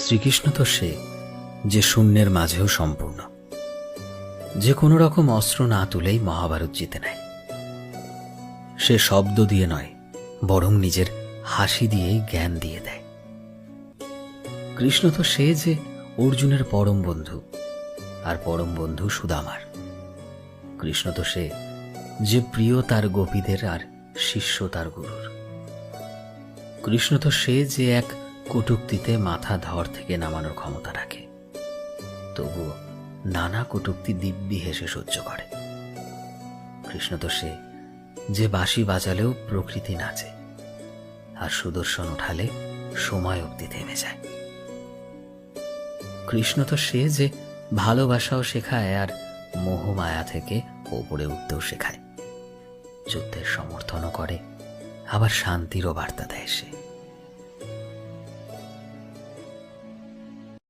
শ্রীকৃষ্ণ তো সে যে শূন্যের মাঝেও সম্পূর্ণ, যে কোনো রকম অস্ত্র না তুলেই মহাভারত জিতে নেয়। সে শব্দ দিয়ে নয়, বরং নিজের হাসি দিয়েই জ্ঞান দিয়ে দেয়। কৃষ্ণ তো সে যে অর্জুনের পরম বন্ধু, আর পরম বন্ধু সুদামার। কৃষ্ণ তো সে যে প্রিয় তার গোপীদের আর শিষ্য তার গুরুর। কৃষ্ণ তো সে যে এক কটূক্তিতে মাথা ধর থেকে নামানোর ক্ষমতা রাখে, তবুও নানা কটূক্তি দিব্যি হেসে সহ্য করে। কৃষ্ণ তো সে যে বাঁশি বাজালেও প্রকৃতি নাচে, আর সুদর্শন উঠালে সময় অবধি থেমে যায়। কৃষ্ণ তো সে যে ভালোবাসাও শেখায়, আর মোহমায়া থেকে ওপরে উঠতেও শেখায়। যুদ্ধের সমর্থনও করে, আবার শান্তিরও বার্তা দেয় সে।